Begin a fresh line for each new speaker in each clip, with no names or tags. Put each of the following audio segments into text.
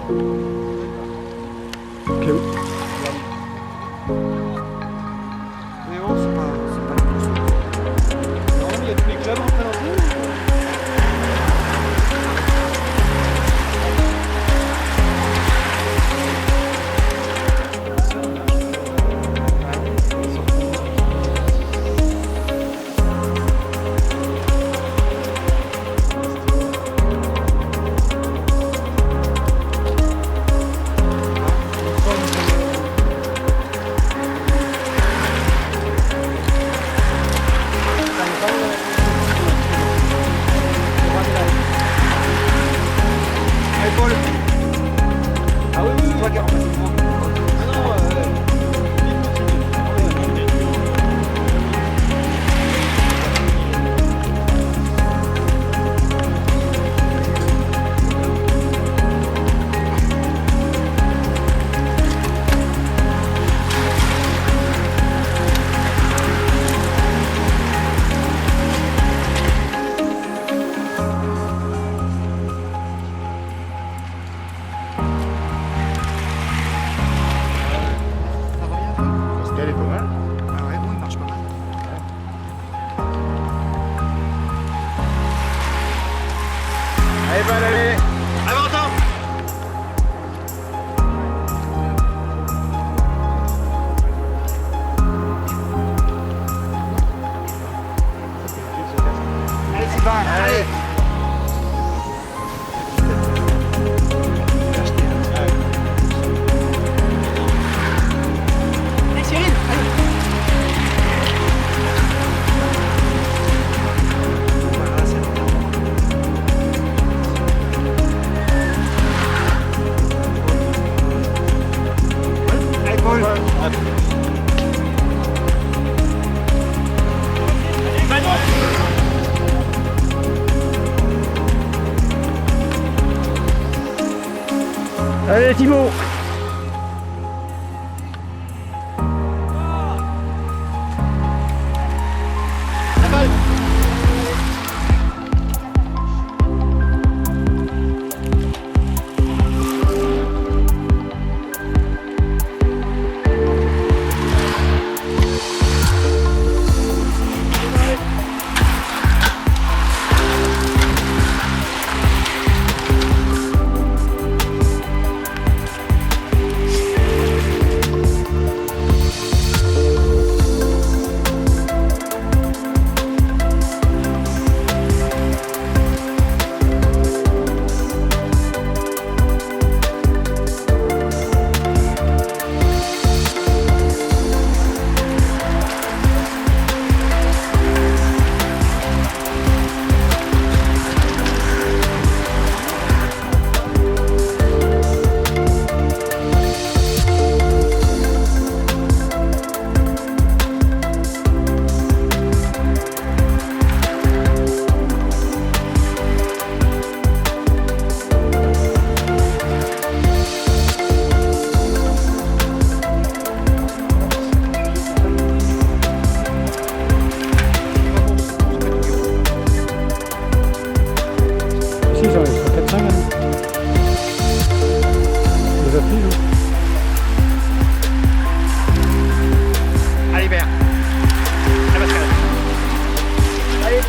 Ok, où?
Léon, c'est pas la course. Non, il y a tous les clubs représentés. Ah oui, oui, toi qui as remplacé le monde. Ah non, ça va bien, toi?
Parce qu'elle est pas mal.
Ah ouais, bon, il marche pas mal.
Allez, allez.
Avant-temps! Allez, Sylvain, allez! Allez, Cyril, allez! Voilà, c'est bon. Allez, Paul!
Allez, Thibaut!
La balle!
Si, j'en ai sur 4-5. Hein. Déjà pris, là.
Allez, Bert! Allez, Pascal! Allez!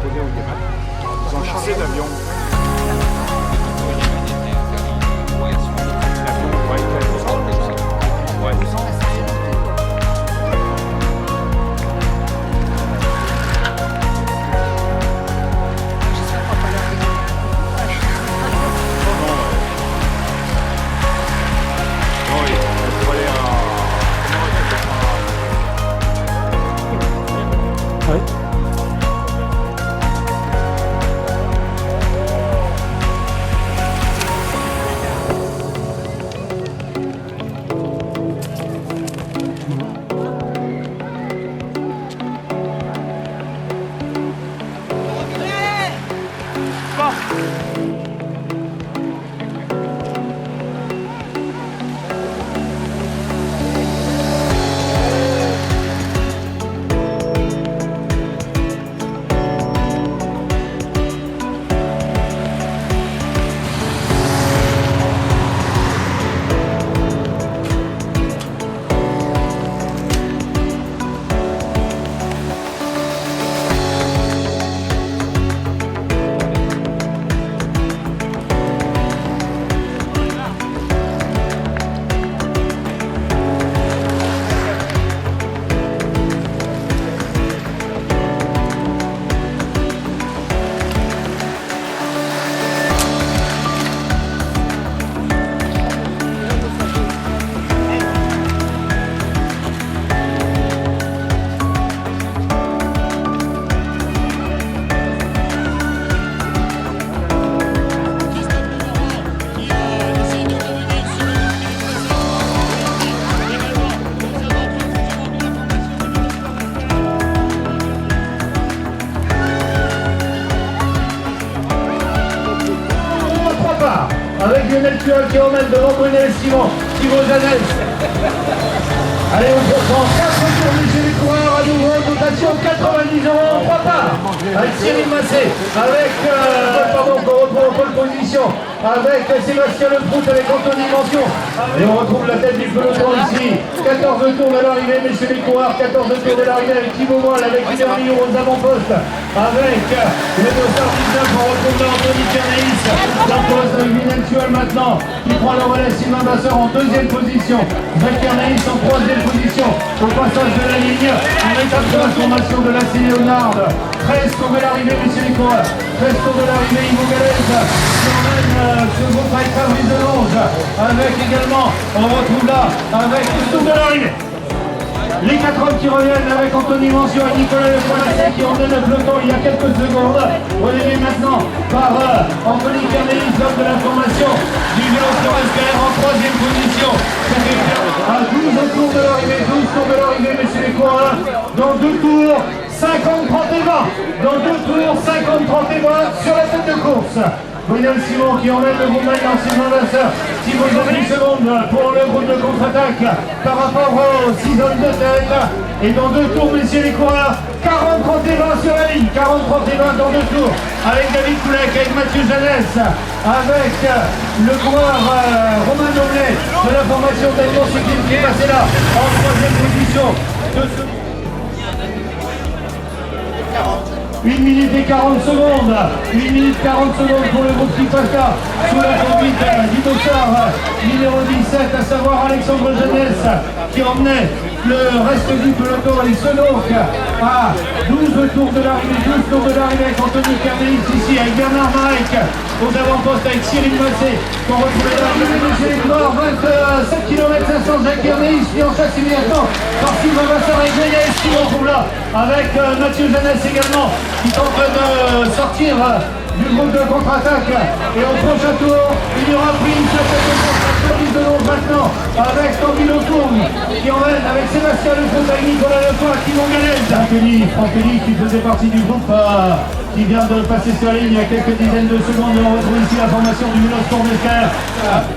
déposé au départ. Ils ont changé d'avion. L'avion, ouais, il fait ouais.
Ouais.
Avec Lionel Tual qui emmène devant Brunel Simon, Thibaut Janel. Allez, on reprend 4 tours chez les coureurs à nouveau, dotation 90 € en 3 parts. Avec Cyril Massé, avec, qu'on reprend en pole position, avec Sébastien Leprout, avec Anthony Mention. Et on retrouve la tête du peloton ici. 14 tours de l'arrivée, messieurs les coureurs, 14 tours de l'arrivée avec Thibaut Moelle, avec Hubert Millon aux avant-postes, avec le dossard 19, on retrouve là Anthony Kernaïs, l'impose avec Lionel Tual maintenant, qui prend le relais Sylvain Vasseur en deuxième position, Jacques Kernaïs en troisième position, au passage de la ligne, une étape de la formation de la Léonard, 13 tours de l'arrivée, messieurs les coureurs, 13 tours de l'arrivée, Yvo Galez, qui emmène ce groupe avec Fabrice Delonge, avec également, on retrouve là, avec le tour de l'arrivée. Les 4 hommes qui reviennent avec Anthony Mention et Nicolas Lefoy qui emmènent le peloton il y a quelques secondes. Relayé maintenant par Anthony Kernaïs, l'homme de la formation du vélo sur SKR en troisième position. À 12 tours de l'arrivée, 12 tours de l'arrivée, messieurs les coureurs. Dans 2 tours, 50, 30 et 20. Dans 2 tours, 50, 30 et 20 sur la tête de course. Brunel Simon qui emmène le groupe maintenant, Sylvain Vasseur, Thibaut Janel secondes pour le groupe de contre-attaque par rapport aux 6 hommes de tête. Et dans 2 tours, messieurs les coureurs, 40, 30 et 20 sur la ligne, 40, 30 et 20 dans 2 tours, avec David Koulek, avec Mathieu Janès, avec le coureur Romain Noblet de la formation d'Alliance Cyclisme qui est passé là en troisième position. 1 minute et 40 secondes, 1 minute 40 secondes pour le groupe qui passe là, sous la conduite du dossard numéro 17, à savoir Alexandre Janès, qui emmenait le reste du peloton. Il se donc à 12 tours de l'arrivée, 12 tours de l'arrivée avec Anthony Kernaïs ici, avec Bernard Marek aux avant-postes, avec Cyril Massé, qu'on retrouve là, les morts, 27 km 500, Jacques Kernaïs, qui en chasse immédiatement par Sylvain Vasseur et Grégaïs, qui on retrouve là, avec Mathieu Janès également, qui tente de sortir du groupe de contre-attaque. Et au prochain tour, il y aura pris une de l'ombre maintenant, avec Tanguy Lecourbe, qui emmène avec Sébastien Lecourbe, avec Nicolas Lecourbe, qui vont gagner. Franck qui faisait partie du groupe qui vient de passer sur la ligne il y a quelques dizaines de secondes. On retrouve ici la formation du vélo Sport d'Esquerre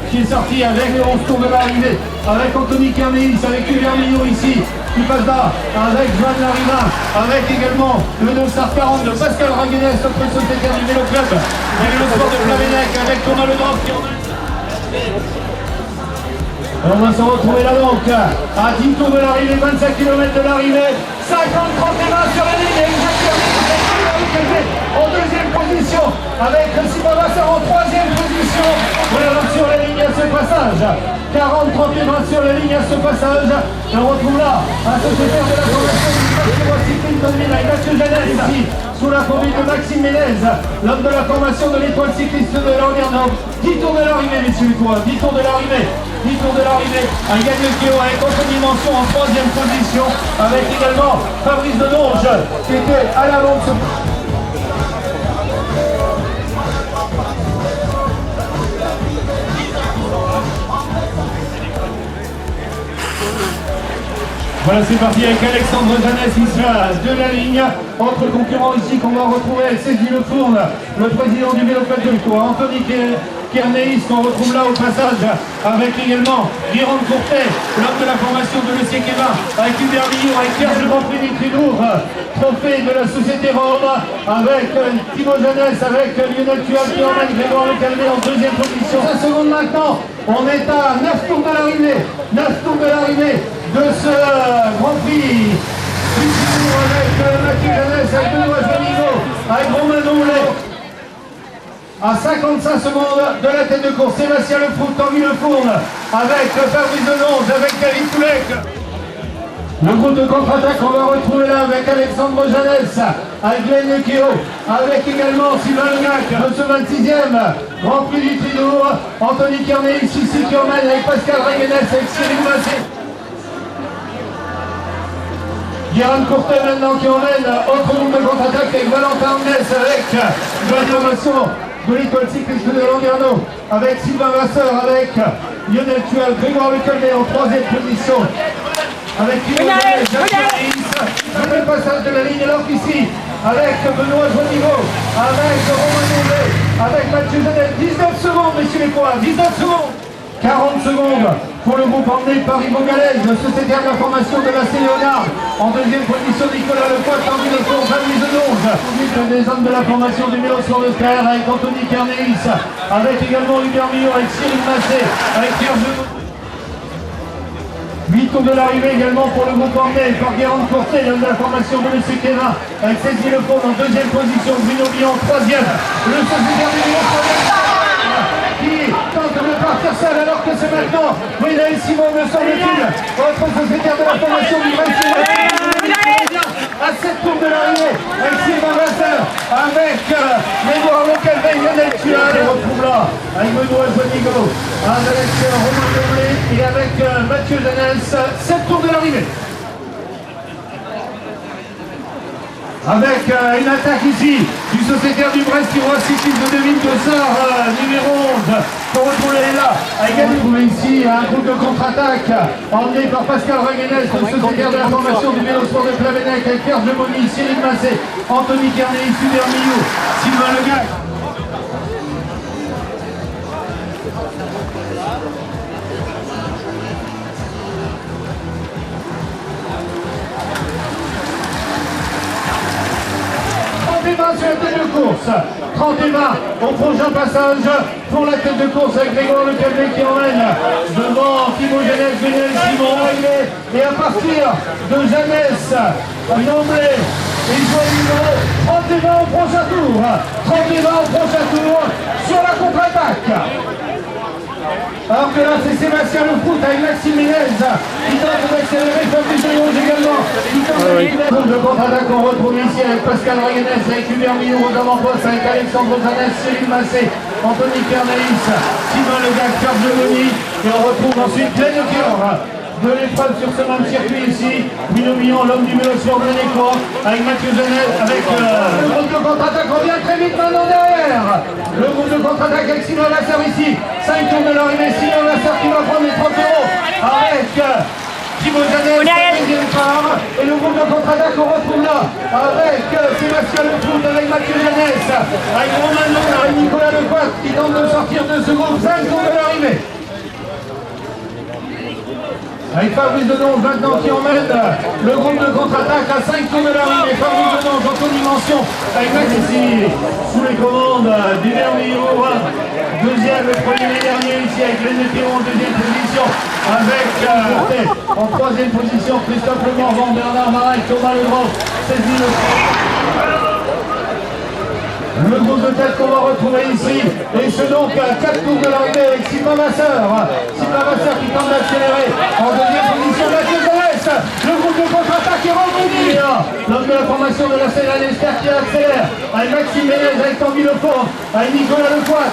qui est sorti avec les 11 tours de l'arrivée, avec Anthony Kernaïs, avec Hubert Millon ici, qui passe là, avec Joanne Larivin, avec également le dossard 40 de Pascal Raguenès, notre sociétaire du vélo club, et le sport de Flavenec, avec Thomas Ledroff qui en a... On va se retrouver là donc à 10 tours de l'arrivée, 25 km de l'arrivée, 50-31 sur la ligne, et en deuxième position, avec Simon Vasseur en troisième position. Voilà sur la ligne à ce passage. 40-31 sur la ligne à ce passage. Et on retrouve là un sociétaire de la formation du cyclisme domine avec Mathieu Janel ici, sous la conduite de Maxime Ménez, l'homme de la formation de l'étoile cycliste de Languerneau. 10 tours de l'arrivée, messieurs les coureurs, 10 tours de l'arrivée. 10 tours de l'arrivée, un gagne Kyo avec autre dimension en troisième position, avec également Fabrice Dedonge qui était à l'avant de ce... Voilà, c'est parti avec Alexandre Janès qui sera de la ligne. Autre concurrent ici qu'on va retrouver, c'est Guy Lefourne, le président du Vélo Club de Tour. Anthony Kernéis qu'on retrouve là au passage, avec également Guérin Courtet, l'homme de la formation de Le Siècle-Éva, avec Hubert Millot, avec Pierre de Grand Prix du Tridour, trophée de la société Rome, avec Thibaut Janès, avec Lionel Tual qui emmène Grégoire Le Calvé en deuxième position. 5 secondes maintenant, on est à 9 tours de l'arrivée, 9 tours de l'arrivée de ce Grand Prix du Tridour avec Mathieu Janès, avec Benoît Joanigo, avec Romain Domblé. À 55 secondes de la tête de course, Sébastien Lefroux, Tanguy Lefourne, avec Fabrice Dedonge, avec David Toulec. Le groupe de contre-attaque, on va retrouver là avec Alexandre Janès, avec Glenn Keo, avec également Sylvain Legac, de ce 26e Grand Prix du Tridour, Anthony Kernéis ici qui emmène avec Pascal Reguenès, avec Cyril Massé. Guérin Courtet maintenant qui emmène autre groupe de contre-attaque avec Valentin Amnès, avec l'information de l'étoile cycliste de Languerneau, avec Sylvain Vasseur, avec Lionel Tual, Grégoire Le Calvé en troisième position, avec Lionel Jacques le passage de la ligne, alors qu'ici, avec Benoît Joanigo, avec Romain Domblé, avec Mathieu Janel, 19 secondes, messieurs les coureurs, 19 secondes. 40 secondes pour le groupe emmené par Yvo Galès, le sociétaire de la formation de la Léonard. En deuxième position, Nicolas Lecoq, Tanguy Lefourne, Fabrice Dedonge. Des hommes de la formation du Mélo sur le terre, avec Anthony Kernéis, avec également Hubert Millot, avec Cyril Massé, avec Pierre Gemot. 8 tours de l'arrivée également pour le groupe emmené par Guérin Courtet, l'homme de la formation de M. Kévin, avec Cécile Lefourne en deuxième position, Bruno Billon en troisième. Le sociétaire du Mélo qui tente de partir seul alors que c'est maintenant Brunel Simon, me semble-t-il, votre sociétaire de la formation du Brest à 7 tours de l'arrivée avec Sylvain Vasseur, avec Grégoire Le Calvé, Lionel Tual, et retrouve là avec Benoît Joanigo, avec Romain Domblé et avec Mathieu Janès. 7 tours de l'arrivée. Avec une attaque ici du sociétaire du Brest qui voit cycliste de Devine Gossard, numéro 11, qu'on retrouve là. On retrouve ici un groupe de contre-attaque emmené par Pascal Reguenès, le sociétaire de la formation du Vélo Sport de Clavenec, avec Pierre Gemoni, Cyril Massé, Anthony Kernéis, Hubert Millot, Sylvain Legac. Sur la tête de course, 30 et 20 au prochain passage pour la tête de course avec Grégoire Le Calvé qui emmène devant Thibaut Janès, Lionel Simon, et à partir de Janès, Domblé et Joanigo, 30 et 20 au prochain tour, 30 et 20 au prochain tour sur la contre-attaque. Alors que là c'est Sébastien Lefroux avec Maxime Ménez qui tente d'accélérer, Fabrice Dedonge également qui tente d'accélérer. Le contre-attaque qu'on retrouve ici avec Pascal Reguenès, avec Hubert Millot aux avant-postes, avec Alexandre Janès, Cyril Massé, Anthony Kernéis, Sylvain Legac, Pierre Gemoni, et on retrouve ensuite Glenn Keo de l'épreuve sur ce même circuit ici, Bruno Billon, l'homme du Mélo sur Blanc-Écroix, avec Mathieu Janel, avec le groupe de contre-attaque revient très vite maintenant derrière. Le groupe de contre-attaque avec Sylvain Vasseur ici, 5 tours de l'arrivée, Sylvain Vasseur qui va prendre les 30 euros avec Thibaut Janel, deuxième part, et le groupe de contre-attaque on retrouve là avec Sébastien Lefroux, avec Mathieu Janès, avec Romain Domblé, avec Nicolas Lecoq qui tente de sortir de ce groupe. 5 tours de l'arrivée. Avec Fabrice Dedonge maintenant qui emmène le groupe de contre-attaque à 5 tours de l'arrivée. Fabrice Dedonge en dimension avec Max ici sous les commandes d'Hubert Millot. Deuxième le premier l'année dernière ici avec Glenn Piron en deuxième position, avec en troisième position Christophe Le Morvan, Bernard Marais, Thomas Legrand, 16 000. Le groupe de tête qu'on va retrouver ici, et ce donc à 4 tours de l'arrivée avec Sylvain Vasseur. Sylvain Vasseur qui tente d'accélérer en deuxième position, Mathieu Zalès. Le groupe de contre-attaque est revenu. L'homme de la formation de la Céline Esther qui accélère, avec Maxime Ménez, avec Tanguy Lefort, avec Nicolas Lepoix,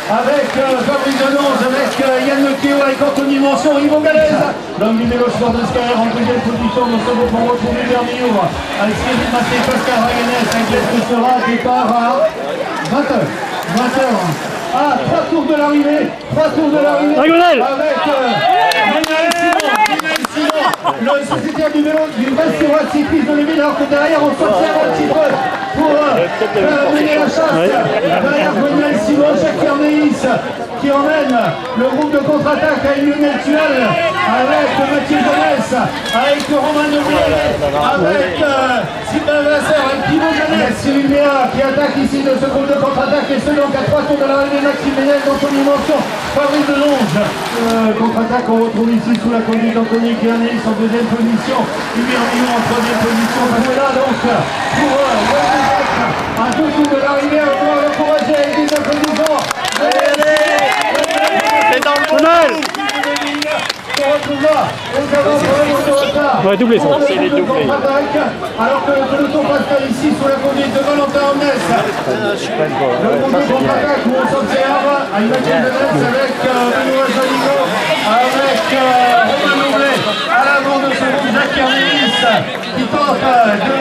avec Fabrice Denonge, avec Yann Lequio, avec Anthony Manson, Yvon Galès. L'homme du vélo sport de Sky en deuxième position, nous sommes pour retrouver Bermillou, avec Cyril Massé, Pascal Raganès, avec Jessica Sera, départ à 20h. 20h. Ah, 3 tours de l'arrivée. 3 tours de l'arrivée. Avec Lionel Simon, le sociétaire du vélo du Val-sur-Oise cycliste de Léville, alors que derrière on s'observe un petit peu pour mener la chasse. Derrière Lionel Simon, Jacques Herméis qui emmène le groupe de contre-attaque avec Lionel Tual, avec Mathieu Jeunesse, avec Romain Noblé, avec Sylvain Vasseur, avec Thibaut Jeunesse, Cyril Léa qui attaque ici de ce groupe de contre-attaque, et ce donc à 3 tours de l'arrivée, Maxime Ménez dans son dimension, Fabrice Delonge. Contre-attaque qu'on retrouve ici sous la conduite d'Anthony Kernis en deuxième position, Hubert Millon en troisième position. Tout est là donc pour un 2 tours de l'arrivée, on va l'encourager avec des applaudissements.
C'est dans le
Tunnel.
On retrouve là,
On va doubler ça.
C'est les doublés.
Alors que le peloton passe ici sous la conduite de Valentin Omnes. Le groupe de contre-attaque où on s'observe à une Mathieu Jeunesse avec Benoît Joligot, avec Romain Noblé, à l'avant de ce groupe Jacques Herméis qui tente de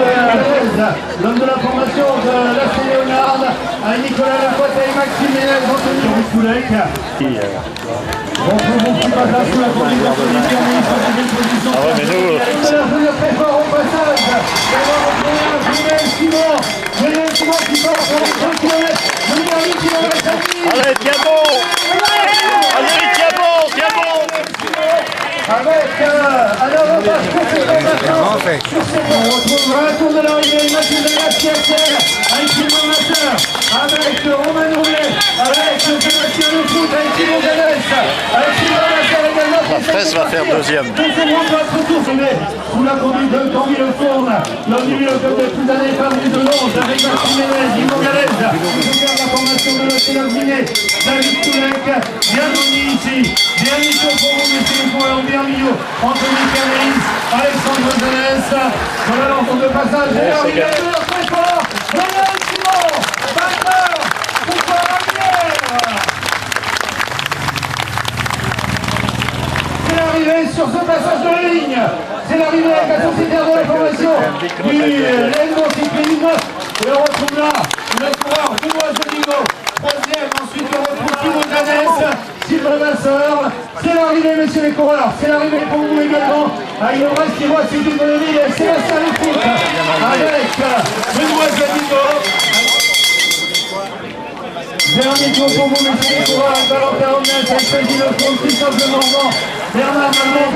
l'homme de la formation de la Léonard, avec Nicolas Lapointe et Maxime Ménez, Anthony Roussoulec. On trouve mon petit passage sous la conduite d'Anthony Kernis en deuxième position.
Ah ouais, mais nous...
Très fort au passage. On va retrouver un Lionel Simon. Lionel Simon qui part pour les 5 km. Le dernier qui va avec sa vie.
Allez, tiens bon. Allez, tiens bon, tiens bon.
Avec un avantage conséquent maintenant. On retrouvera un tour de l'arrivée. Mathieu Delas qui accélère avec Sylvain Vasseur, avec Romain Nourlet, avec Sébastien Lefout, avec Thibaut Galès, avec Sylvain Vasseur également.
La presse va faire deuxième.
Deuxième round de notre tour, sous la conduite de Tanguy Lefourne, l'homme du vélo club de toutes années, Fabrice Delonge, avec Maxime Ménez, Yvon Galès, la formation de l'Océan Guinée, David Toulec, bienvenue ici, bienvenue sur pour vous, messieurs les coureurs, Bermillou, Anthony Kernis, Alexandre Jeunesse, voilà l'ensemble de passage, et l'arrivée très fort, Lionel Simon, batteur, pour arrière. C'est l'arrivée sur ce passage de la ligne. C'est l'arrivée avec la sociétaire de la formation du Lendo Cyclisme. Et on retrouve là le coureur Benoît Joligot. Troisième, ensuite on retrouve Thibaut Jeunesse, Sylvain Vasseur. C'est l'arrivée, messieurs les coureurs. C'est l'arrivée pour vous également. Avec le reste qui voit Cyclisme de Ville et Sébastien Lefout. Avec Benoît Joligot. Dernier tour pour vous, messieurs les coureurs, avec Valentin Omnes, avec Frédéric Lefond, Christophe Le Morvan, Bernard Malmont,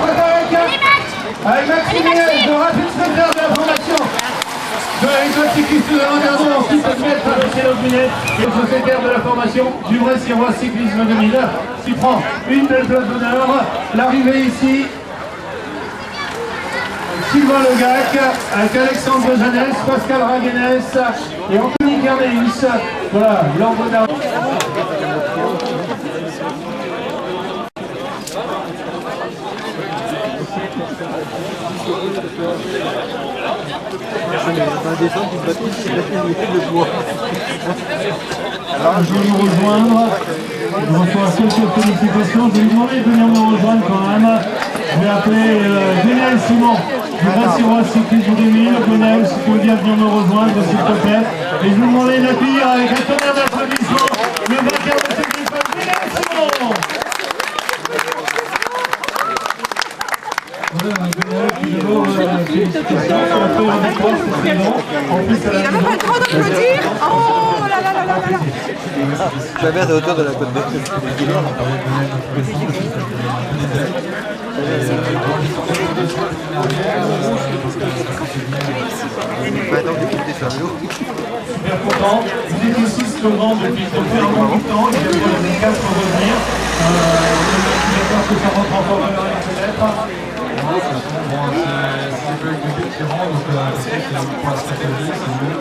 avec Maxime Ménez, le rapide sprinter de la formation de l'école cycliste de Landerneau, ensuite de mettre avec Célo Brunet, et le sociétaire de la formation du Brest-Sirois Cyclisme 2000, qui prend une belle place d'honneur. L'arrivée ici, Sylvain Legac, avec Alexandre Jeunesse, Pascal Raguenès et Anthony Kernéus. Voilà, l'ordre d'arrivée. Je vais nous rejoindre. Je reçois quelques félicitations. Je vais lui demander de venir me rejoindre quand même. Je vais appeler Lionel Simon du Brest-sur-Oise Cyclisme 2000. Lionel, si tu veux bien venir me rejoindre, s'il te plaît. Et je vais vous demander d'accueillir avec un tonnerre d'applaudissements le vainqueur de cette épreuve, Lionel Simon. Voilà, Lionel, puis d'abord, félicitations. En plus,
Il n'a même pas le droit d'applaudir. Oh là là là là là.
Jamais à la hauteur de la côte d'Or. Maintenant que l'équipe est sur l'eau.
super content. Vous étiez 6 Laurent depuis un bon bout de temps. Il y a eu les 4 pour revenir. J'espère que ça rentre en faveur peut-être.
C'est un peu différent, donc pour la stratégie, c'est mieux.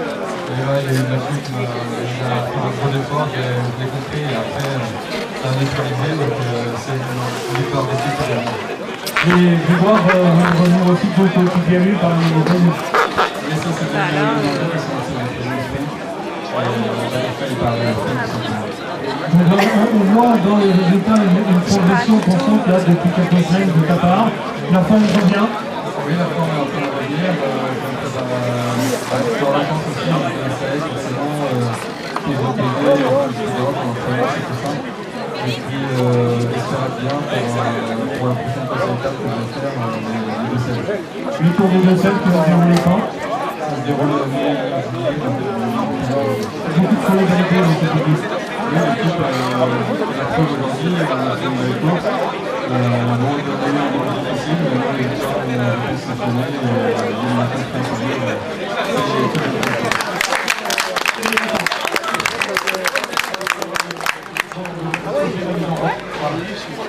Et là, il y a eu de la chute, il a fait un gros effort, je l'ai compris, et après, ça a neutralisé, donc c'est une victoire d'équipe également.
Et je vais voir revenir aussi pour le coéquipier parmi les deux.
Et ça, c'est bien,
on voit dans les résultats une progression constante là depuis quelques semaines de ta part. La forme revient.
oui, la forme est en train de revenir. Sur la chance aussi, on a fait forcément qui ont été d'Europe en entraînement, c'est tout ça. Et puis, ça va bien pour la prochaine étape que je vais faire, le 2-7.
Le tour des 2-7 qui va dérouler quand?
Ça se déroule au mai juillet.
Beaucoup de solidarité dans cette équipe.
Oui, l'équipe la preuve aujourd'hui, on a fait une belle course. Bon, il y a eu un moment difficile, mais là, les gens ont pu s'entraîner et il y a une attaque préparée.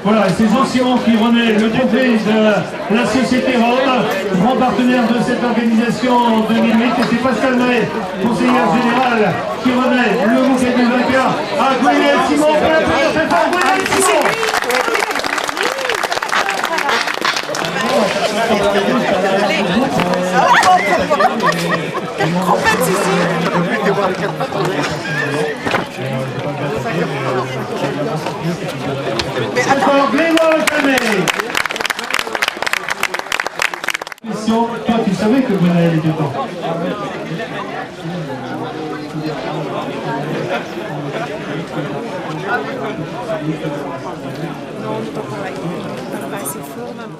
Voilà, c'est Jean Siron qui remet le trophée de la Société Rome, grand partenaire de cette organisation en 2008, et c'est Pascal Mahé, conseillère générale, qui remet le bouquet du vainqueur à Gwenaël Simon. On peut l'applaudir très fort, Gwenaël Simon.
Quelle compétition!
Alors, Grégoire Camé. Question, toi tu savais que Gwenaël était dedans.
Non, on n'est pas pareil. On n'est pas assez fort, même.